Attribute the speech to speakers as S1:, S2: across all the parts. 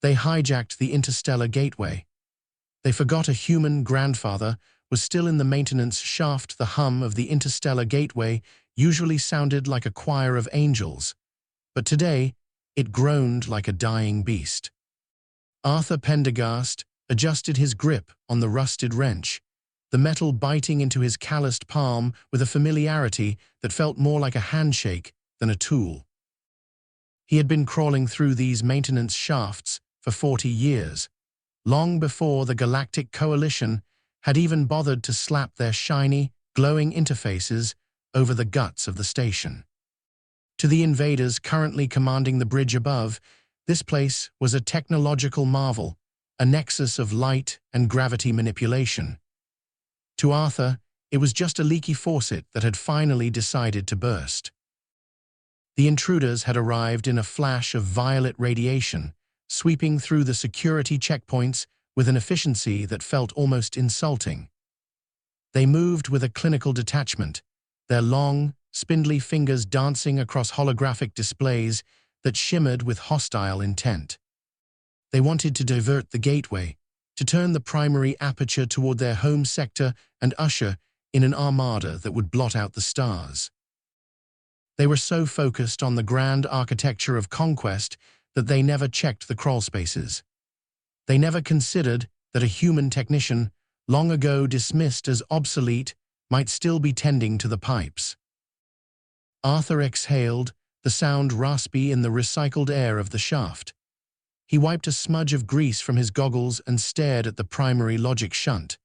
S1: They hijacked the interstellar gateway. They forgot a human grandfather was still in the maintenance shaft. The hum of the interstellar gateway usually sounded like a choir of angels, but today it groaned like a dying beast. Arthur Pendergast adjusted his grip on the rusted wrench, the metal biting into his calloused palm with a familiarity that felt more like a handshake than a tool. He had been crawling through these maintenance shafts for 40 years, long before the Galactic Coalition had even bothered to slap their shiny, glowing interfaces over the guts of the station. To the invaders currently commanding the bridge above, this place was a technological marvel, a nexus of light and gravity manipulation. To Arthur, it was just a leaky faucet that had finally decided to burst. The intruders had arrived in a flash of violet radiation, sweeping through the security checkpoints with an efficiency that felt almost insulting. They moved with a clinical detachment, their long, spindly fingers dancing across holographic displays that shimmered with hostile intent. They wanted to divert the gateway, to turn the primary aperture toward their home sector and usher in an armada that would blot out the stars. They were so focused on the grand architecture of conquest that they never checked the crawlspaces. They never considered that a human technician, long ago dismissed as obsolete, might still be tending to the pipes. Arthur exhaled, the sound raspy in the recycled air of the shaft. He wiped a smudge of grease from his goggles and stared at the primary logic shunt.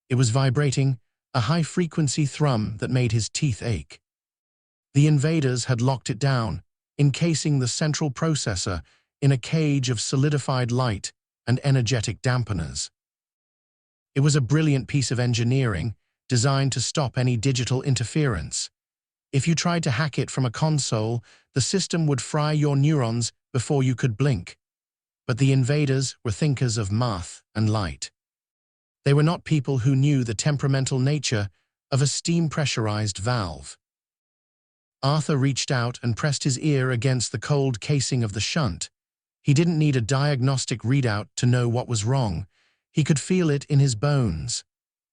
S1: It was vibrating, a high-frequency thrum that made his teeth ache. The invaders had locked it down, encasing the central processor in a cage of solidified light and energetic dampeners. It was a brilliant piece of engineering designed to stop any digital interference. If you tried to hack it from a console, the system would fry your neurons before you could blink. But the invaders were thinkers of math and light. They were not people who knew the temperamental nature of a steam-pressurized valve. Arthur reached out and pressed his ear against the cold casing of the shunt. He didn't need a diagnostic readout to know what was wrong. He could feel it in his bones.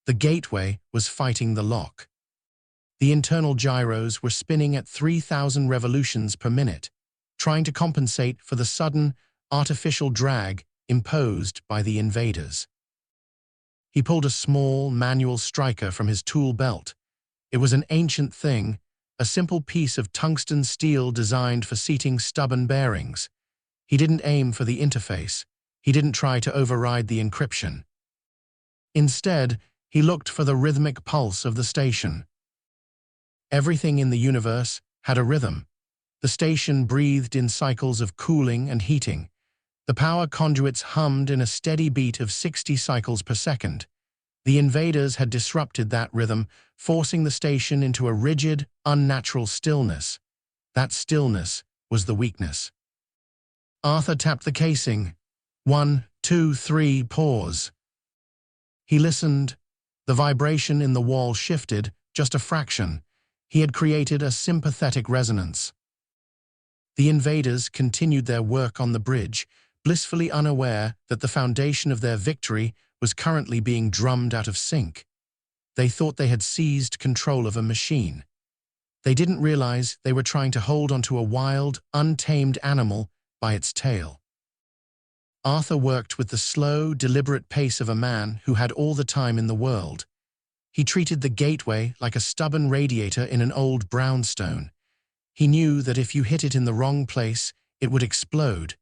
S1: The gateway was fighting the lock. The internal gyros were spinning at 3,000 revolutions per minute, trying to compensate for the sudden, artificial drag imposed by the invaders. He pulled a small, manual striker from his tool belt. It was an ancient thing, a simple piece of tungsten steel designed for seating stubborn bearings. He didn't aim for the interface. He didn't try to override the encryption. Instead, he looked for the rhythmic pulse of the station. Everything in the universe had a rhythm. The station breathed in cycles of cooling and heating. The power conduits hummed in a steady beat of 60 cycles per second. The invaders had disrupted that rhythm, forcing the station into a rigid, unnatural stillness. That stillness was the weakness. Arthur tapped the casing. 1, 2, 3, pause. He listened. The vibration in the wall shifted, just a fraction. He had created a sympathetic resonance. The invaders continued their work on the bridge, blissfully unaware that the foundation of their victory was currently being drummed out of sync. They thought they had seized control of a machine. They didn't realize they were trying to hold onto a wild, untamed animal by its tail. Arthur worked with the slow, deliberate pace of a man who had all the time in the world. He treated the gateway like a stubborn radiator in an old brownstone. He knew that if you hit it in the wrong place, it would explode.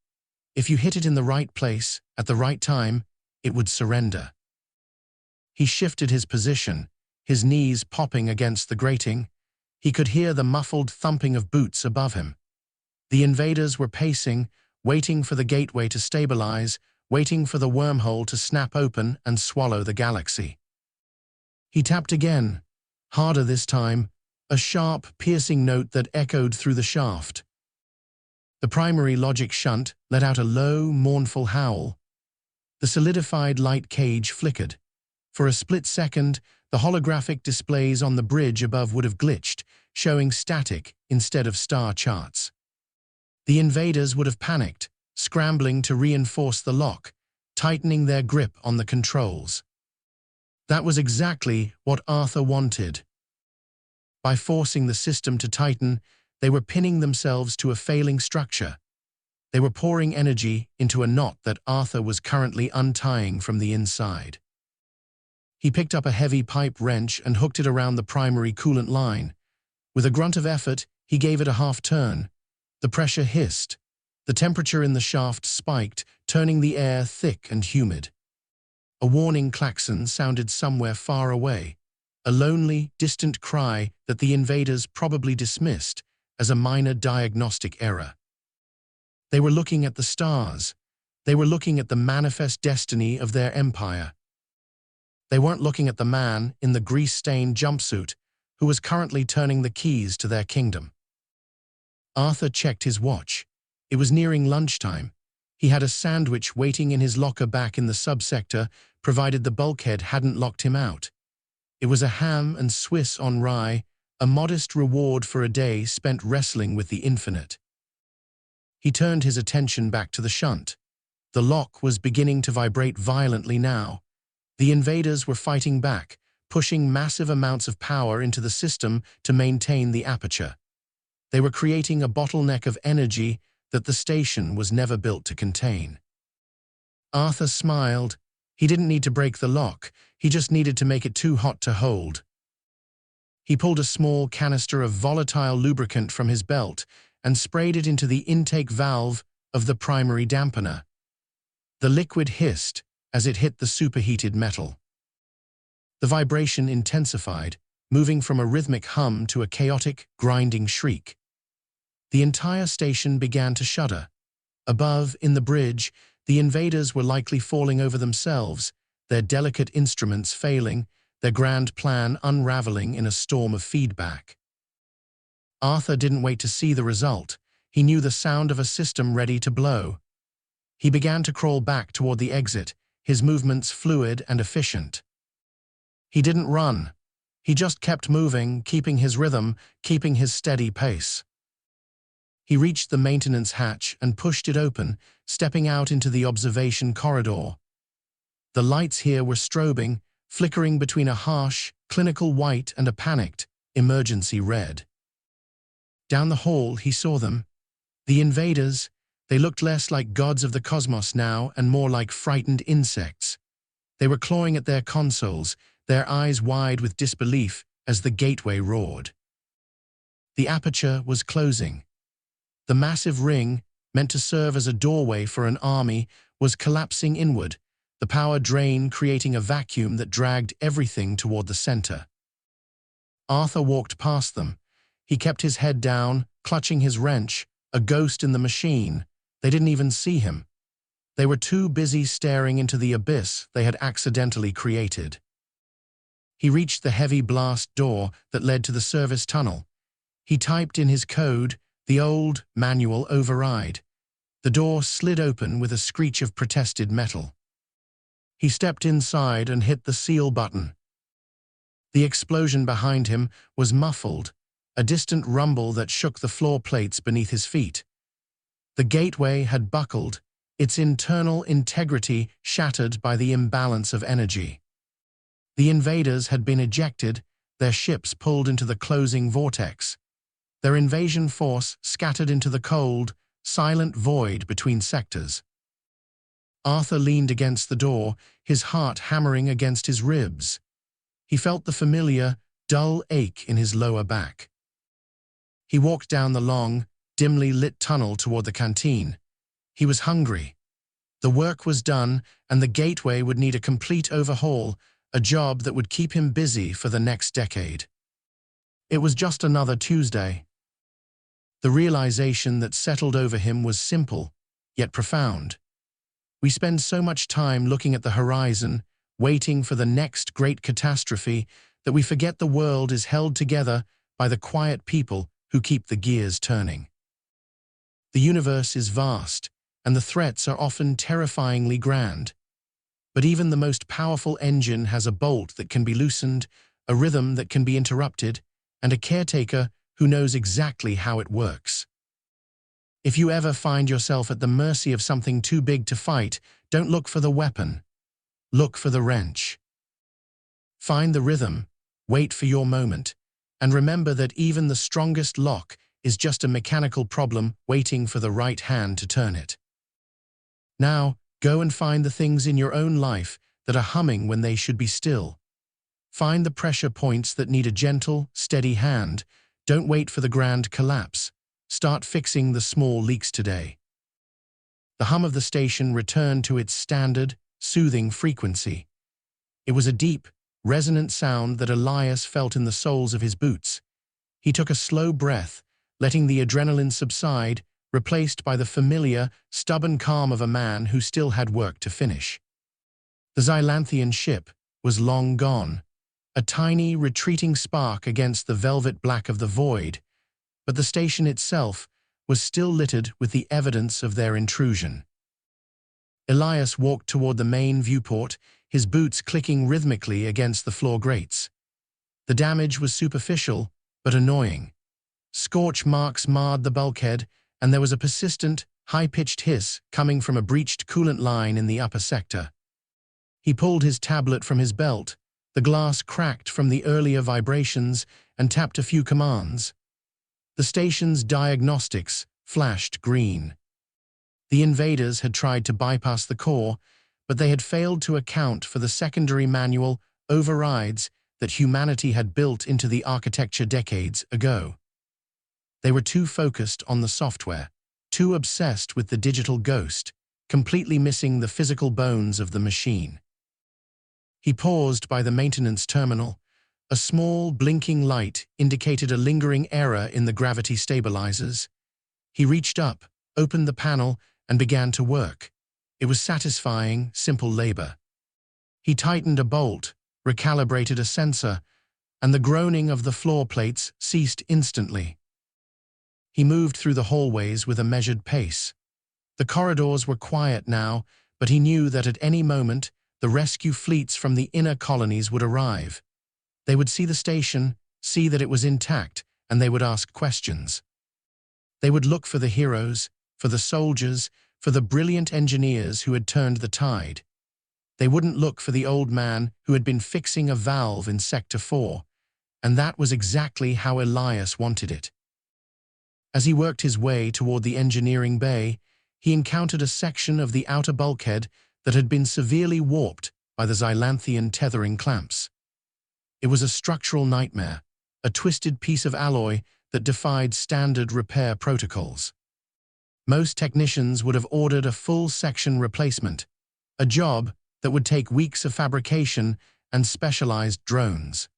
S1: If you hit it in the right place, at the right time, it would surrender. He shifted his position, his knees popping against the grating. He could hear the muffled thumping of boots above him. The invaders were pacing, waiting for the gateway to stabilize, waiting for the wormhole to snap open and swallow the galaxy. He tapped again, harder this time, a sharp, piercing note that echoed through the shaft. The primary logic shunt let out a low, mournful howl. The solidified light cage flickered. For a split second, the holographic displays on the bridge above would have glitched, showing static instead of star charts. The invaders would have panicked, scrambling to reinforce the lock, tightening their grip on the controls. That was exactly what Arthur wanted. By forcing the system to tighten, they were pinning themselves to a failing structure. They were pouring energy into a knot that Arthur was currently untying from the inside. He picked up a heavy pipe wrench and hooked it around the primary coolant line. With a grunt of effort, he gave it a half-turn. The pressure hissed. The temperature in the shaft spiked, turning the air thick and humid. A warning klaxon sounded somewhere far away, a lonely, distant cry that the invaders probably dismissed as a minor diagnostic error. They were looking at the stars. They were looking at the manifest destiny of their empire. They weren't looking at the man in the grease-stained jumpsuit who was currently turning the keys to their kingdom. Arthur checked his watch. It was nearing lunchtime. He had a sandwich waiting in his locker back in the subsector, provided the bulkhead hadn't locked him out. It was a ham and Swiss on rye, a modest reward for a day spent wrestling with the infinite. He turned his attention back to the shunt. The lock was beginning to vibrate violently now. The invaders were fighting back, pushing massive amounts of power into the system to maintain the aperture. They were creating a bottleneck of energy that the station was never built to contain. Arthur smiled. He didn't need to break the lock, he just needed to make it too hot to hold. He pulled a small canister of volatile lubricant from his belt and sprayed it into the intake valve of the primary dampener. The liquid hissed as it hit the superheated metal. The vibration intensified, moving from a rhythmic hum to a chaotic, grinding shriek. The entire station began to shudder. Above, in the bridge, the invaders were likely falling over themselves, their delicate instruments failing, their grand plan unraveling in a storm of feedback. Arthur didn't wait to see the result. He knew the sound of a system ready to blow. He began to crawl back toward the exit, his movements fluid and efficient. He didn't run. He just kept moving, keeping his rhythm, keeping his steady pace. He reached the maintenance hatch and pushed it open, stepping out into the observation corridor. The lights here were strobing, flickering between a harsh, clinical white and a panicked, emergency red. Down the hall, he saw them. The invaders. They looked less like gods of the cosmos now and more like frightened insects. They were clawing at their consoles, their eyes wide with disbelief as the gateway roared. The aperture was closing. The massive ring, meant to serve as a doorway for an army, was collapsing inward, the power drain creating a vacuum that dragged everything toward the center. Arthur walked past them. He kept his head down, clutching his wrench, a ghost in the machine. They didn't even see him. They were too busy staring into the abyss they had accidentally created. He reached the heavy blast door that led to the service tunnel. He typed in his code, the old manual override. The door slid open with a screech of protested metal. He stepped inside and hit the seal button. The explosion behind him was muffled, a distant rumble that shook the floor plates beneath his feet. The gateway had buckled, its internal integrity shattered by the imbalance of energy. The invaders had been ejected, their ships pulled into the closing vortex. Their invasion force scattered into the cold, silent void between sectors. Arthur leaned against the door, his heart hammering against his ribs. He felt the familiar, dull ache in his lower back. He walked down the long, dimly lit tunnel toward the canteen. He was hungry. The work was done, and the gateway would need a complete overhaul, a job that would keep him busy for the next decade. It was just another Tuesday. The realization that settled over him was simple, yet profound. We spend so much time looking at the horizon, waiting for the next great catastrophe, that we forget the world is held together by the quiet people who keep the gears turning. The universe is vast, and the threats are often terrifyingly grand. But even the most powerful engine has a bolt that can be loosened, a rhythm that can be interrupted, and a caretaker who knows exactly how it works. If you ever find yourself at the mercy of something too big to fight, don't look for the weapon. Look for the wrench. Find the rhythm, wait for your moment, and remember that even the strongest lock is just a mechanical problem waiting for the right hand to turn it. Now, go and find the things in your own life that are humming when they should be still. Find the pressure points that need a gentle, steady hand. Don't wait for the grand collapse. Start fixing the small leaks today. The hum of the station returned to its standard, soothing frequency. It was a deep, resonant sound that Elias felt in the soles of his boots. He took a slow breath, letting the adrenaline subside, replaced by the familiar, stubborn calm of a man who still had work to finish. The Xylanthian ship was long gone, a tiny, retreating spark against the velvet black of the void, but the station itself was still littered with the evidence of their intrusion. Elias walked toward the main viewport, his boots clicking rhythmically against the floor grates. The damage was superficial, but annoying. Scorch marks marred the bulkhead, and there was a persistent, high-pitched hiss coming from a breached coolant line in the upper sector. He pulled his tablet from his belt. The glass cracked from the earlier vibrations and tapped a few commands. The station's diagnostics flashed green. The invaders had tried to bypass the core, but they had failed to account for the secondary manual overrides that humanity had built into the architecture decades ago. They were too focused on the software, too obsessed with the digital ghost, completely missing the physical bones of the machine. He paused by the maintenance terminal. A small, blinking light indicated a lingering error in the gravity stabilizers. He reached up, opened the panel, and began to work. It was satisfying, simple labor. He tightened a bolt, recalibrated a sensor, and the groaning of the floor plates ceased instantly. He moved through the hallways with a measured pace. The corridors were quiet now, but he knew that at any moment the rescue fleets from the inner colonies would arrive. They would see the station, see that it was intact, and they would ask questions. They would look for the heroes, for the soldiers, for the brilliant engineers who had turned the tide. They wouldn't look for the old man who had been fixing a valve in Sector 4, and that was exactly how Elias wanted it. As he worked his way toward the engineering bay, he encountered a section of the outer bulkhead that had been severely warped by the Xylanthian tethering clamps. It was a structural nightmare, a twisted piece of alloy that defied standard repair protocols. Most technicians would have ordered a full section replacement, a job that would take weeks of fabrication and specialized drones.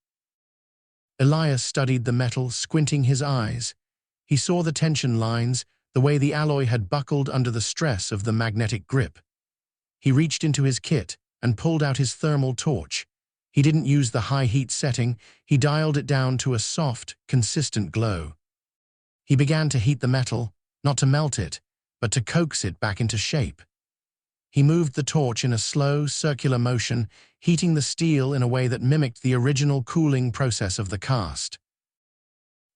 S1: Elias studied the metal, squinting his eyes. He saw the tension lines, the way the alloy had buckled under the stress of the magnetic grip. He reached into his kit and pulled out his thermal torch. He didn't use the high heat setting, he dialed it down to a soft, consistent glow. He began to heat the metal, not to melt it, but to coax it back into shape. He moved the torch in a slow, circular motion, heating the steel in a way that mimicked the original cooling process of the cast.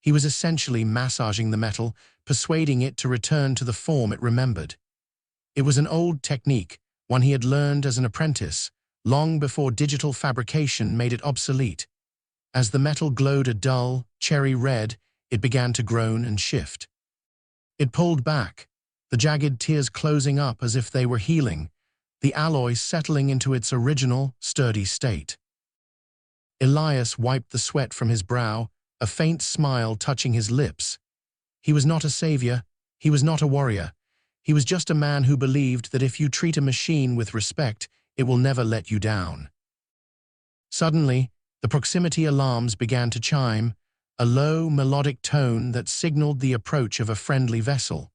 S1: He was essentially massaging the metal, persuading it to return to the form it remembered. It was an old technique, one he had learned as an apprentice, long before digital fabrication made it obsolete. As the metal glowed a dull, cherry red, it began to groan and shift. It pulled back, the jagged tears closing up as if they were healing, the alloy settling into its original, sturdy state. Elias wiped the sweat from his brow, a faint smile touching his lips. He was not a savior, he was not a warrior. He was just a man who believed that if you treat a machine with respect, it will never let you down. Suddenly, the proximity alarms began to chime, a low, melodic tone that signaled the approach of a friendly vessel.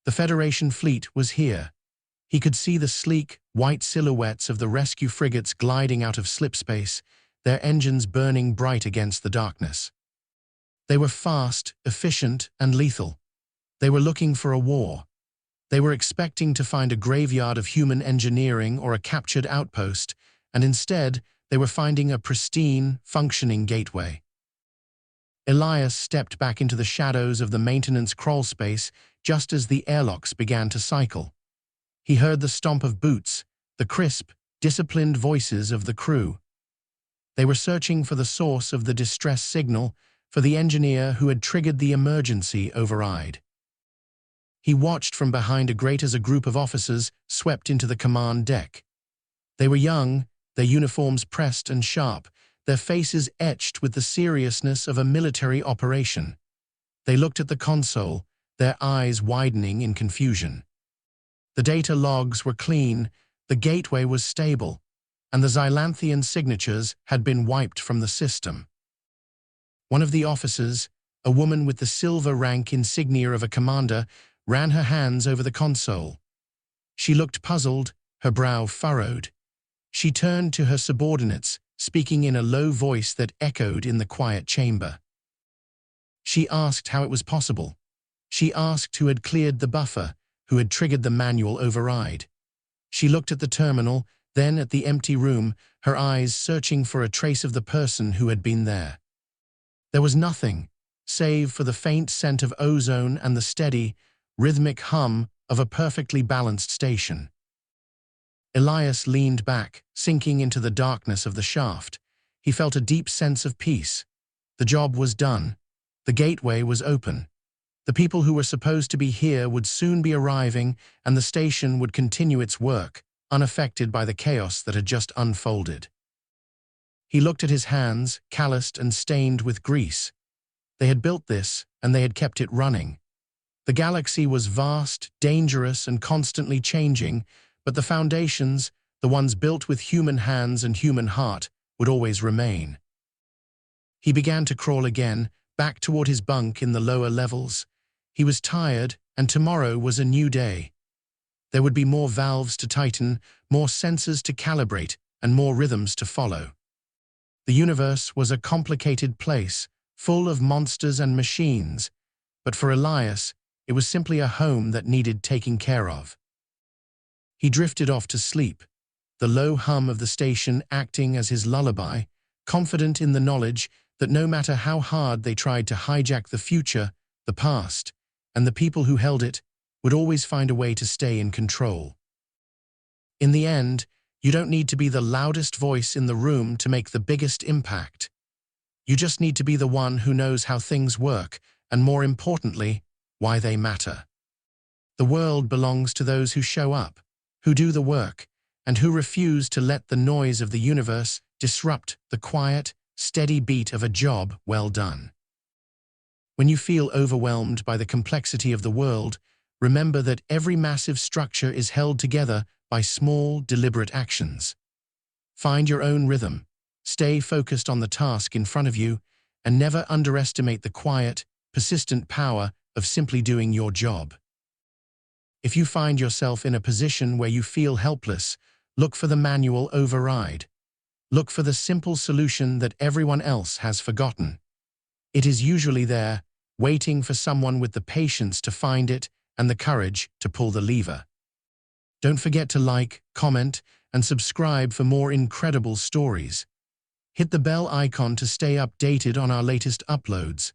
S1: The Federation fleet was here. He could see the sleek, white silhouettes of the rescue frigates gliding out of slipspace, their engines burning bright against the darkness. They were fast, efficient, and lethal. They were looking for a war. They were expecting to find a graveyard of human engineering or a captured outpost, and instead, they were finding a pristine, functioning gateway. Elias stepped back into the shadows of the maintenance crawlspace, just as the airlocks began to cycle. He heard the stomp of boots, the crisp, disciplined voices of the crew. They were searching for the source of the distress signal, for the engineer who had triggered the emergency override. He watched from behind a grate as a group of officers swept into the command deck. They were young, their uniforms pressed and sharp, their faces etched with the seriousness of a military operation. They looked at the console, their eyes widening in confusion. The data logs were clean, the gateway was stable, and the Xylanthian signatures had been wiped from the system. One of the officers, a woman with the silver rank insignia of a commander, ran her hands over the console. She looked puzzled, her brow furrowed. She turned to her subordinates, speaking in a low voice that echoed in the quiet chamber. She asked how it was possible. She asked who had cleared the buffer, who had triggered the manual override. She looked at the terminal, then at the empty room, her eyes searching for a trace of the person who had been there. There was nothing, save for the faint scent of ozone and the steady, rhythmic hum of a perfectly balanced station. Elias leaned back, sinking into the darkness of the shaft. He felt a deep sense of peace. The job was done. The gateway was open. The people who were supposed to be here would soon be arriving, and the station would continue its work, unaffected by the chaos that had just unfolded. He looked at his hands, calloused and stained with grease. They had built this, and they had kept it running. The galaxy was vast, dangerous, and constantly changing, but the foundations, the ones built with human hands and human heart, would always remain. He began to crawl again, back toward his bunk in the lower levels. He was tired, and tomorrow was a new day. There would be more valves to tighten, more sensors to calibrate, and more rhythms to follow. The universe was a complicated place, full of monsters and machines, but for Elias, it was simply a home that needed taking care of. He drifted off to sleep, the low hum of the station acting as his lullaby, confident in the knowledge that no matter how hard they tried to hijack the future, the past, and the people who held it, would always find a way to stay in control. In the end, you don't need to be the loudest voice in the room to make the biggest impact. You just need to be the one who knows how things work, and more importantly, why they matter. The world belongs to those who show up, who do the work, and who refuse to let the noise of the universe disrupt the quiet, steady beat of a job well done. When you feel overwhelmed by the complexity of the world, remember that every massive structure is held together by small, deliberate actions. Find your own rhythm, stay focused on the task in front of you, and never underestimate the quiet, persistent power of simply doing your job. If you find yourself in a position where you feel helpless, look for the manual override. Look for the simple solution that everyone else has forgotten. It is usually there, waiting for someone with the patience to find it and the courage to pull the lever. Don't forget to like, comment, and subscribe for more incredible stories. Hit the bell icon to stay updated on our latest uploads.